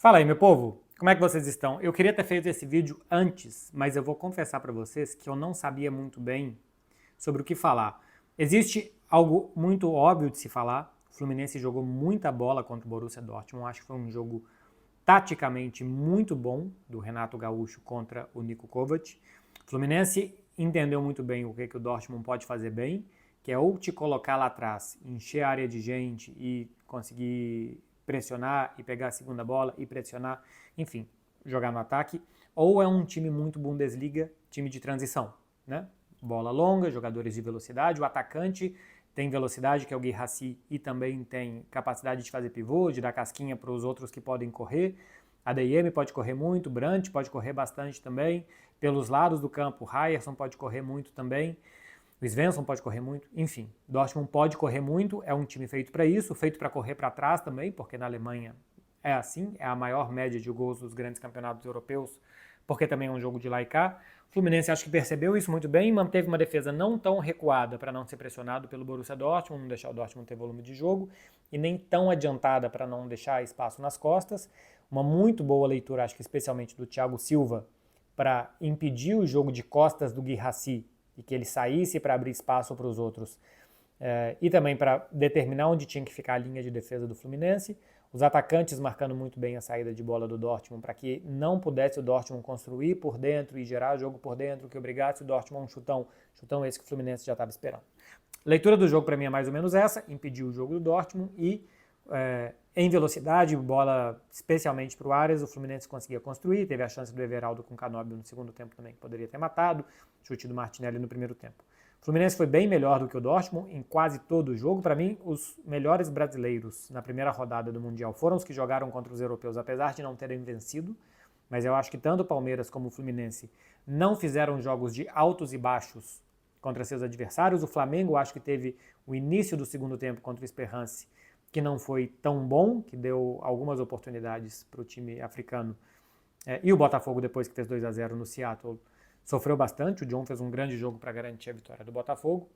Fala aí, meu povo! Como é que vocês estão? Eu queria ter feito esse vídeo antes, mas eu vou confessar para vocês que eu não sabia muito bem sobre o que falar. Existe algo muito óbvio de se falar. O Fluminense jogou muita bola contra o Borussia Dortmund. Acho que foi um jogo taticamente muito bom do Renato Gaúcho contra o Niko Kovac. O Fluminense entendeu muito bem o que o Dortmund pode fazer bem, que é ou te colocar lá atrás, encher a área de gente e conseguir pressionar e pegar a segunda bola e pressionar, enfim, jogar no ataque, ou é um time muito Bundesliga, time de transição, né? Bola longa, jogadores de velocidade, o atacante tem velocidade, que é o Guirassy, e também tem capacidade de fazer pivô, de dar casquinha para os outros que podem correr. A Adeyemi pode correr muito, Brandt pode correr bastante também. Pelos lados do campo, o Ryerson pode correr muito também. O Svensson pode correr muito, enfim, Dortmund pode correr muito, é um time feito para isso, feito para correr para trás também, porque na Alemanha é assim, é a maior média de gols dos grandes campeonatos europeus, porque também é um jogo de lá e cá. O Fluminense acho que percebeu isso muito bem, manteve uma defesa não tão recuada para não ser pressionado pelo Borussia Dortmund, não deixar o Dortmund ter volume de jogo, e nem tão adiantada para não deixar espaço nas costas. Uma muito boa leitura, acho que especialmente do Thiago Silva, para impedir o jogo de costas do Guirassy, e que ele saísse para abrir espaço para os outros, e também para determinar onde tinha que ficar a linha de defesa do Fluminense. Os atacantes marcando muito bem a saída de bola do Dortmund para que não pudesse o Dortmund construir por dentro e gerar jogo por dentro, que obrigasse o Dortmund a um chutão esse que o Fluminense já estava esperando. Leitura do jogo para mim é mais ou menos essa, impediu o jogo do Dortmund e em velocidade, bola especialmente para o Arias, o Fluminense conseguia construir, teve a chance do Everaldo com o Canóbio no segundo tempo também, que poderia ter matado, chute do Martinelli no primeiro tempo. O Fluminense foi bem melhor do que o Dortmund em quase todo o jogo. Para mim, os melhores brasileiros na primeira rodada do Mundial foram os que jogaram contra os europeus, apesar de não terem vencido, mas eu acho que tanto o Palmeiras como o Fluminense não fizeram jogos de altos e baixos contra seus adversários. O Flamengo acho que teve o início do segundo tempo contra o Esperance, que não foi tão bom, que deu algumas oportunidades para o time africano. E o Botafogo, depois que fez 2-0 no Seattle, sofreu bastante. O John fez um grande jogo para garantir a vitória do Botafogo.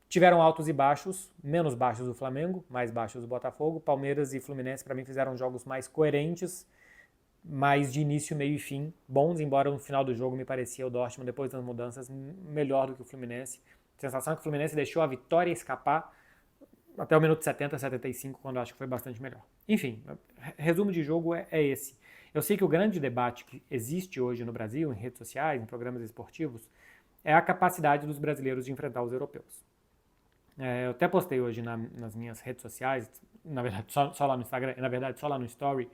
Tiveram altos e baixos, menos baixos do Flamengo, mais baixos do Botafogo. Palmeiras e Fluminense, para mim, fizeram jogos mais coerentes, mais de início, meio e fim, bons, embora no final do jogo me parecia o Dortmund, depois das mudanças, melhor do que o Fluminense. A sensação é que o Fluminense deixou a vitória escapar até o minuto 70, 75, quando eu acho que foi bastante melhor. Enfim, resumo de jogo é esse. Eu sei que o grande debate que existe hoje no Brasil, em redes sociais, em programas esportivos, é a capacidade dos brasileiros de enfrentar os europeus. Eu até postei hoje nas minhas redes sociais, na verdade só lá no Instagram, na verdade só lá no Story,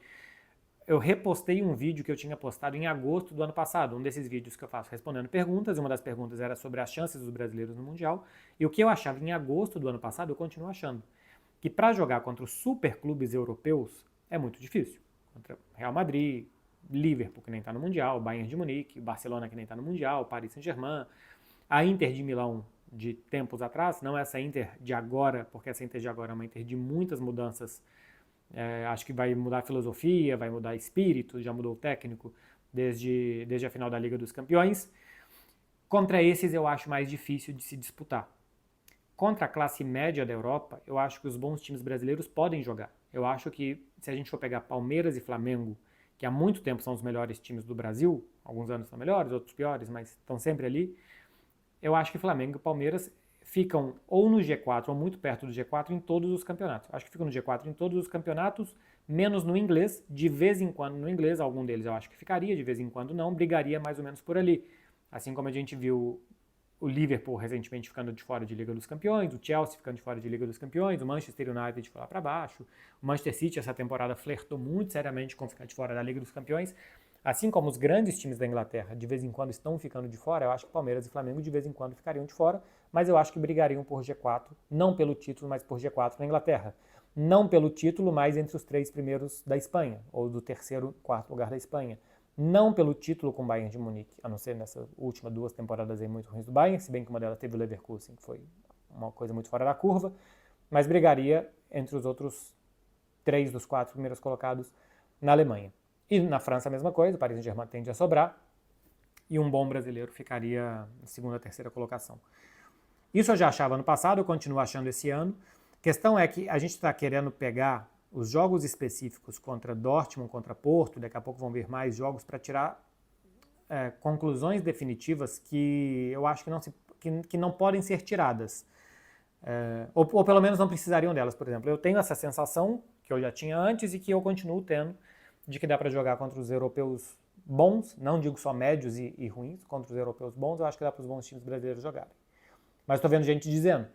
eu repostei um vídeo que eu tinha postado em agosto do ano passado, um desses vídeos que eu faço respondendo perguntas, e uma das perguntas era sobre as chances dos brasileiros no Mundial, e o que eu achava em agosto do ano passado, eu continuo achando, que para jogar contra os superclubes europeus é muito difícil. Contra Real Madrid, Liverpool, que nem está no Mundial, Bayern de Munique, Barcelona, que nem está no Mundial, Paris Saint-Germain, a Inter de Milão de tempos atrás, não essa Inter de agora, porque essa Inter de agora é uma Inter de muitas mudanças. Acho que vai mudar a filosofia, vai mudar espírito, já mudou o técnico desde a final da Liga dos Campeões. Contra esses eu acho mais difícil de se disputar. Contra a classe média da Europa, eu acho que os bons times brasileiros podem jogar. Eu acho que se a gente for pegar Palmeiras e Flamengo, que há muito tempo são os melhores times do Brasil, alguns anos são melhores, outros piores, mas estão sempre ali, eu acho que Flamengo e Palmeiras ficam ou no G4 ou muito perto do G4 em todos os campeonatos. Acho que ficam no G4 em todos os campeonatos, menos no inglês, de vez em quando no inglês, algum deles eu acho que ficaria, de vez em quando não, brigaria mais ou menos por ali. Assim como a gente viu o Liverpool recentemente ficando de fora de Liga dos Campeões, o Chelsea ficando de fora de Liga dos Campeões, o Manchester United foi lá para baixo, o Manchester City essa temporada flertou muito seriamente com ficar de fora da Liga dos Campeões. Assim como os grandes times da Inglaterra de vez em quando estão ficando de fora, eu acho que Palmeiras e Flamengo de vez em quando ficariam de fora, mas eu acho que brigariam por G4, não pelo título, mas por G4 na Inglaterra. Não pelo título, mas entre os 3 primeiros da Espanha, ou do terceiro, quarto lugar da Espanha. Não pelo título com o Bayern de Munique, a não ser nessas últimas 2 temporadas aí muito ruins do Bayern, se bem que uma delas teve o Leverkusen, que foi uma coisa muito fora da curva, mas brigaria entre os outros 3 dos 4 primeiros colocados na Alemanha. E na França a mesma coisa, o Paris Saint-Germain tende a sobrar, e um bom brasileiro ficaria na segunda, terceira colocação. Isso eu já achava ano passado, eu continuo achando esse ano. A questão é que a gente está querendo pegar os jogos específicos contra Dortmund, contra Porto, daqui a pouco vão vir mais jogos para tirar conclusões definitivas que eu acho que não podem ser tiradas. Ou pelo menos não precisariam delas, por exemplo. Eu tenho essa sensação, que eu já tinha antes e que eu continuo tendo, de que dá para jogar contra os europeus bons, não digo só médios e ruins, contra os europeus bons, eu acho que dá para os bons times brasileiros jogarem. Mas estou vendo gente dizendo,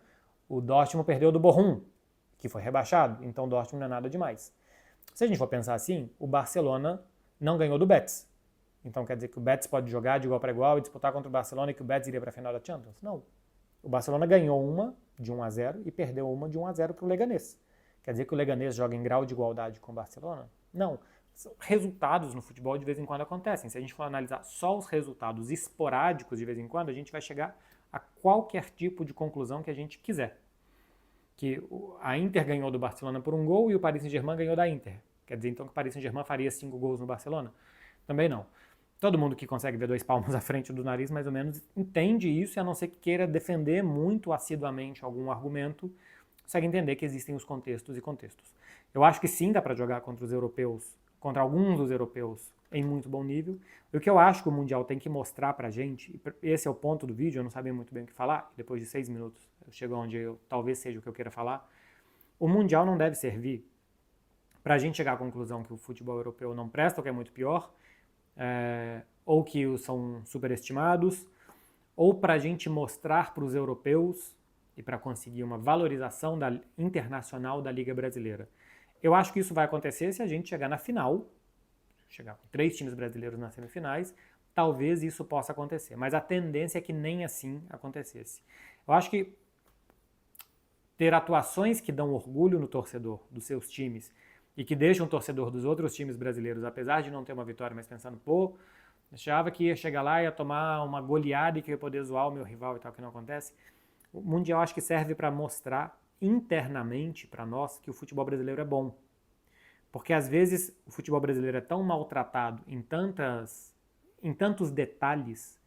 o Dortmund perdeu do Bochum, que foi rebaixado, então o Dortmund não é nada demais. Se a gente for pensar assim, o Barcelona não ganhou do Betis. Então quer dizer que o Betis pode jogar de igual para igual e disputar contra o Barcelona e que o Betis iria para a final da Champions? Não. O Barcelona ganhou uma de 1-0 e perdeu uma de 1-0 para o Leganés. Quer dizer que o Leganés joga em grau de igualdade com o Barcelona? Não. Resultados no futebol de vez em quando acontecem. Se a gente for analisar só os resultados esporádicos de vez em quando, a gente vai chegar a qualquer tipo de conclusão que a gente quiser. Que a Inter ganhou do Barcelona por 1 gol e o Paris Saint-Germain ganhou da Inter. Quer dizer então que o Paris Saint-Germain faria 5 gols no Barcelona? Também não. Todo mundo que consegue ver 2 palmos à frente do nariz, mais ou menos, entende isso, e a não ser que queira defender muito assiduamente algum argumento, consegue entender que existem os contextos e contextos. Eu acho que sim, dá para jogar contra os europeus, contra alguns dos europeus, em muito bom nível. E o que eu acho que o Mundial tem que mostrar pra gente, e esse é o ponto do vídeo, eu não sabia muito bem o que falar, depois de 6 minutos eu chego onde talvez seja o que eu queira falar. O Mundial não deve servir pra gente chegar à conclusão que o futebol europeu não presta, ou que é muito pior, ou que são superestimados, ou para a gente mostrar para os europeus e para conseguir uma valorização internacional da Liga Brasileira. Eu acho que isso vai acontecer se a gente chegar na final, chegar com 3 times brasileiros nas semifinais, talvez isso possa acontecer, mas a tendência é que nem assim acontecesse. Eu acho que ter atuações que dão orgulho no torcedor dos seus times e que deixam o torcedor dos outros times brasileiros, apesar de não ter uma vitória, mas pensando, achava que ia chegar lá e ia tomar uma goleada e que ia poder zoar o meu rival e tal, que não acontece. O Mundial acho que serve para mostrar internamente para nós que o futebol brasileiro é bom. Porque às vezes o futebol brasileiro é tão maltratado em tantos detalhes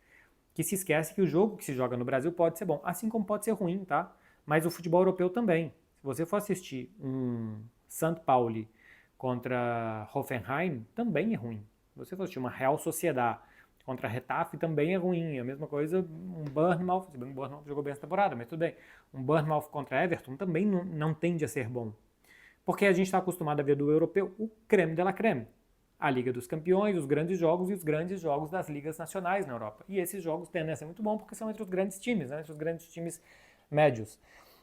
que se esquece que o jogo que se joga no Brasil pode ser bom, assim como pode ser ruim, tá? Mas o futebol europeu também. Se você for assistir um St. Pauli contra Hoffenheim, também é ruim. Se você for assistir uma Real Sociedad contra Retafe, também é ruim. A mesma coisa, um Bournemouth, se bem que o Bournemouth jogou bem essa temporada, mas tudo bem. Um Bournemouth contra Everton também não tende a ser bom. Porque a gente está acostumado a ver do europeu o creme de la creme. A Liga dos Campeões, os grandes jogos e os grandes jogos das ligas nacionais na Europa. E esses jogos tendem a ser muito bons porque são entre os grandes times, né? Entre os grandes times médios.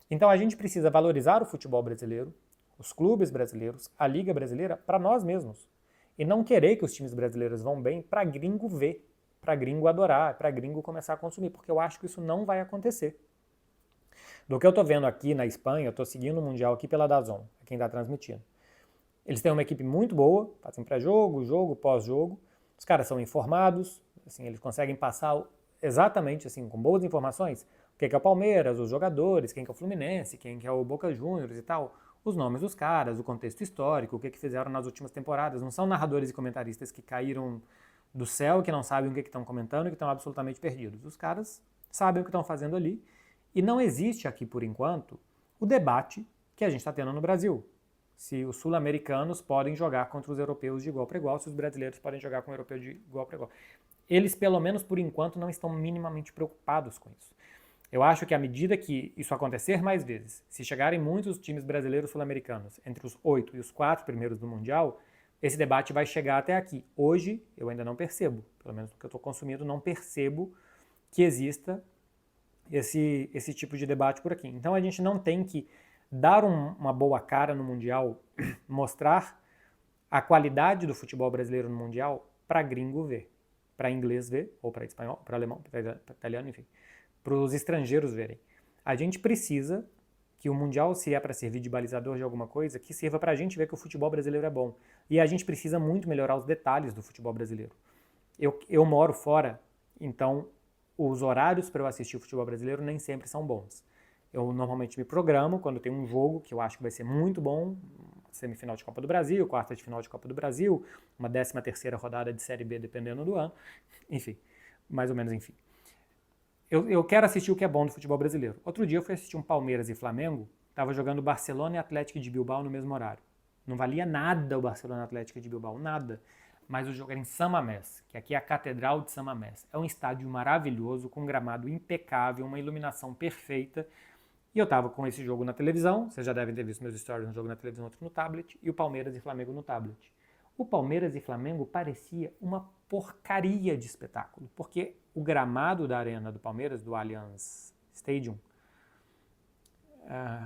Então a gente precisa valorizar o futebol brasileiro, os clubes brasileiros, a Liga Brasileira, para nós mesmos. E não querer que os times brasileiros vão bem para gringo ver, para gringo adorar, para gringo começar a consumir, porque eu acho que isso não vai acontecer. Do que eu estou vendo aqui na Espanha, eu estou seguindo o Mundial aqui pela DAZN, quem está transmitindo. Eles têm uma equipe muito boa, fazem pré-jogo, jogo, pós-jogo. Os caras são informados, assim, eles conseguem passar exatamente assim, com boas informações, o que é o Palmeiras, os jogadores, quem que é o Fluminense, quem que é o Boca Juniors e tal, os nomes dos caras, o contexto histórico, o que fizeram nas últimas temporadas. Não são narradores e comentaristas que caíram do céu, que não sabem o que estão comentando e que estão absolutamente perdidos. Os caras sabem o que estão fazendo ali. E não existe aqui, por enquanto, o debate que a gente está tendo no Brasil. Se os sul-americanos podem jogar contra os europeus de igual para igual, se os brasileiros podem jogar com o europeu de igual para igual. Eles, pelo menos por enquanto, não estão minimamente preocupados com isso. Eu acho que à medida que isso acontecer mais vezes, se chegarem muitos times brasileiros sul-americanos entre os 8 e os 4 primeiros do Mundial, esse debate vai chegar até aqui. Hoje, eu ainda não percebo, pelo menos no que eu estou consumindo, não percebo que exista esse tipo de debate por aqui. Então a gente não tem que dar uma boa cara no Mundial, mostrar a qualidade do futebol brasileiro no Mundial para gringo ver, para inglês ver, ou para espanhol, para alemão, para italiano, enfim, para os estrangeiros verem. A gente precisa que o Mundial, se é para servir de balizador de alguma coisa, que sirva para a gente ver que o futebol brasileiro é bom. E a gente precisa muito melhorar os detalhes do futebol brasileiro. Eu moro fora, então os horários para eu assistir o futebol brasileiro nem sempre são bons. Eu normalmente me programo quando tem um jogo que eu acho que vai ser muito bom, semifinal de Copa do Brasil, quarta de final de Copa do Brasil, uma 13ª rodada de Série B, dependendo do ano, enfim, mais ou menos enfim. Eu quero assistir o que é bom do futebol brasileiro. Outro dia eu fui assistir um Palmeiras e Flamengo, estava jogando Barcelona e Atlético de Bilbao no mesmo horário. Não valia nada o Barcelona Atlético de Bilbao, nada. Mas o jogo era em San Mamés, que aqui é a Catedral de San Mamés. É um estádio maravilhoso, com um gramado impecável, uma iluminação perfeita. E eu tava com esse jogo na televisão, vocês já devem ter visto meus stories, um jogo na televisão, outro no tablet, e o Palmeiras e Flamengo no tablet. O Palmeiras e Flamengo parecia uma porcaria de espetáculo, porque o gramado da arena do Palmeiras, do Allianz Stadium,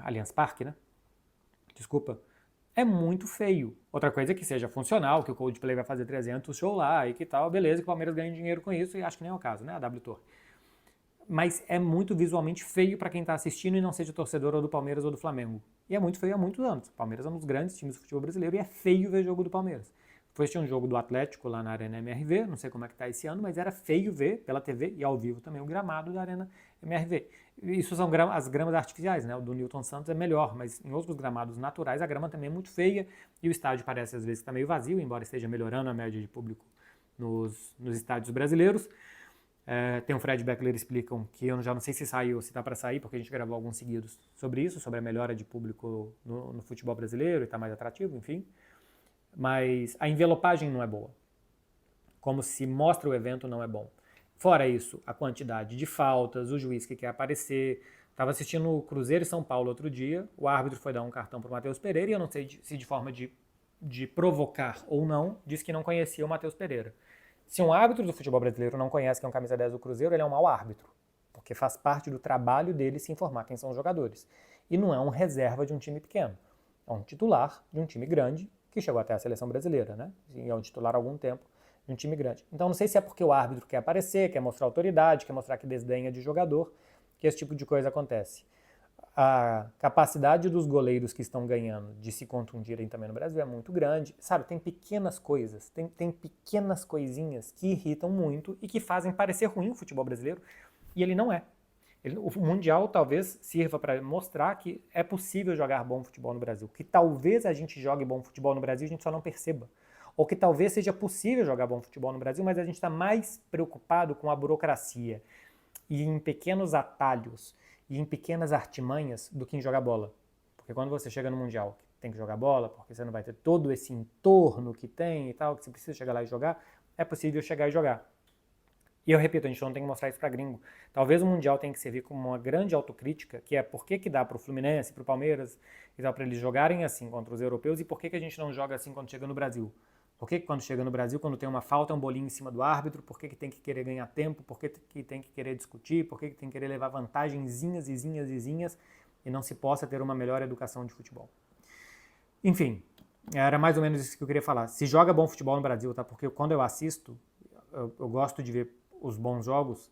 Allianz Parque, né? Desculpa, é muito feio. Outra coisa é que seja funcional, que o Coldplay vai fazer 300 shows lá e que tal, beleza, que o Palmeiras ganha dinheiro com isso, e acho que nem é o caso, né? A W Torre. Mas é muito visualmente feio para quem está assistindo e não seja torcedor ou do Palmeiras ou do Flamengo. E é muito feio há muitos anos. O Palmeiras é um dos grandes times do futebol brasileiro e é feio ver jogo do Palmeiras. Depois tinha um jogo do Atlético lá na Arena MRV, não sei como é que está esse ano, mas era feio ver pela TV e ao vivo também o gramado da Arena MRV. Isso são as gramas artificiais, né? O do Newton Santos é melhor, mas em outros gramados naturais a grama também é muito feia e o estádio parece às vezes que está meio vazio, embora esteja melhorando a média de público nos estádios brasileiros. Tem o Fred Beckler explicam que eu já não sei se saiu ou se está para sair, porque a gente gravou alguns seguidos sobre isso, sobre a melhora de público no futebol brasileiro e está mais atrativo, enfim. Mas a envelopagem não é boa. Como se mostra o evento não é bom. Fora isso, a quantidade de faltas, o juiz que quer aparecer. Estava assistindo o Cruzeiro e São Paulo outro dia, o árbitro foi dar um cartão para o Matheus Pereira e eu não sei se de forma de provocar ou não, disse que não conhecia o Matheus Pereira. Se um árbitro do futebol brasileiro não conhece quem é um camisa 10 do Cruzeiro, ele é um mau árbitro, porque faz parte do trabalho dele se informar quem são os jogadores. E não é um reserva de um time pequeno, é um titular de um time grande, que chegou até a seleção brasileira, né? E é um titular há algum tempo de um time grande. Então não sei se é porque o árbitro quer aparecer, quer mostrar autoridade, quer mostrar que desdenha de jogador, que esse tipo de coisa acontece. A capacidade dos goleiros que estão ganhando de se contundirem também no Brasil é muito grande. Sabe, tem pequenas coisas, tem pequenas coisinhas que irritam muito e que fazem parecer ruim o futebol brasileiro, e ele não é. O Mundial talvez sirva para mostrar que é possível jogar bom futebol no Brasil, que talvez a gente jogue bom futebol no Brasil e a gente só não perceba. Ou que talvez seja possível jogar bom futebol no Brasil, mas a gente está mais preocupado com a burocracia e em pequenos atalhos e em pequenas artimanhas do que em jogar bola. Porque quando você chega no Mundial, tem que jogar bola, porque você não vai ter todo esse entorno que tem e tal, que você precisa chegar lá e jogar, é possível chegar e jogar. E eu repito, a gente não tem que mostrar isso para gringo. Talvez o Mundial tenha que servir como uma grande autocrítica, que é por que dá para o Fluminense, para o Palmeiras, e tal, para eles jogarem assim contra os europeus, e por que a gente não joga assim quando chega no Brasil. Por que quando chega no Brasil, quando tem uma falta, é um bolinho em cima do árbitro? Por que tem que querer ganhar tempo? Por que tem que querer discutir? Por que tem que querer levar vantagenzinhas e não se possa ter uma melhor educação de futebol? Enfim, era mais ou menos isso que eu queria falar. Se joga bom futebol no Brasil, tá? Porque quando eu assisto, eu gosto de ver os bons jogos,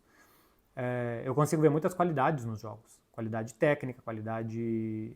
eu consigo ver muitas qualidades nos jogos. Qualidade técnica, qualidade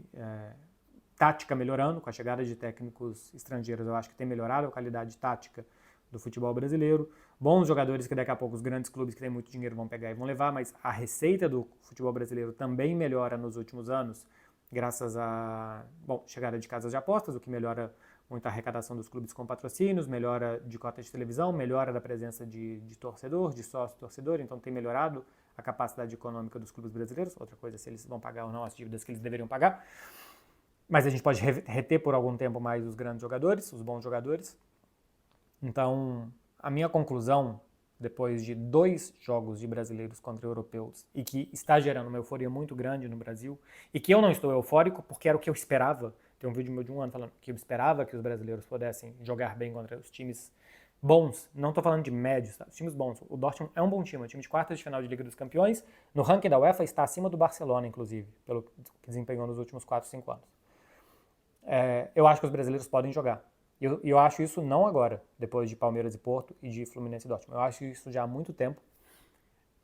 tática melhorando, com a chegada de técnicos estrangeiros eu acho que tem melhorado a qualidade tática do futebol brasileiro. Bons jogadores que daqui a pouco os grandes clubes que têm muito dinheiro vão pegar e vão levar, mas a receita do futebol brasileiro também melhora nos últimos anos, graças à chegada de casas de apostas, o que melhora muito a arrecadação dos clubes com patrocínios, melhora de cota de televisão, melhora da presença de torcedor, de sócio-torcedor, então tem melhorado a capacidade econômica dos clubes brasileiros. Outra coisa é se eles vão pagar ou não as dívidas que eles deveriam pagar. Mas a gente pode reter por algum tempo mais os grandes jogadores, os bons jogadores. Então, a minha conclusão, depois de 2 jogos de brasileiros contra europeus, e que está gerando uma euforia muito grande no Brasil, e que eu não estou eufórico porque era o que eu esperava. Tem um vídeo meu de um ano falando que eu esperava que os brasileiros pudessem jogar bem contra os times bons. Não estou falando de médios, tá? Os times bons. O Dortmund é um bom time, é um time de quartas de final de Liga dos Campeões. No ranking da UEFA está acima do Barcelona, inclusive, pelo que desempenhou nos últimos 4, 5 anos. Eu acho que os brasileiros podem jogar. E eu acho isso não agora, depois de Palmeiras e Porto e de Fluminense e Dortmund. Eu acho isso já há muito tempo.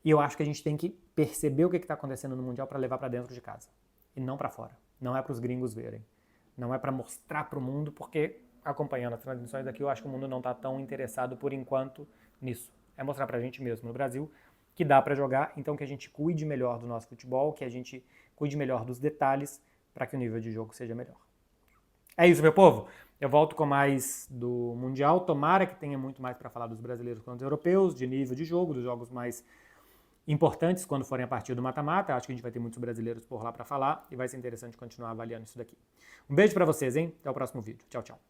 E eu acho que a gente tem que perceber o que está acontecendo no Mundial para levar para dentro de casa. E não para fora. Não é para os gringos verem. Não é para mostrar para o mundo, porque acompanhando as transmissões aqui, eu acho que o mundo não está tão interessado por enquanto nisso. É mostrar para a gente mesmo no Brasil que dá para jogar, então que a gente cuide melhor do nosso futebol, que a gente cuide melhor dos detalhes para que o nível de jogo seja melhor. É isso, meu povo. Eu volto com mais do Mundial. Tomara que tenha muito mais para falar dos brasileiros contra os europeus, de nível de jogo, dos jogos mais importantes quando forem a partir do mata-mata. Acho que a gente vai ter muitos brasileiros por lá para falar e vai ser interessante continuar avaliando isso daqui. Um beijo para vocês, hein? Até o próximo vídeo. Tchau, tchau.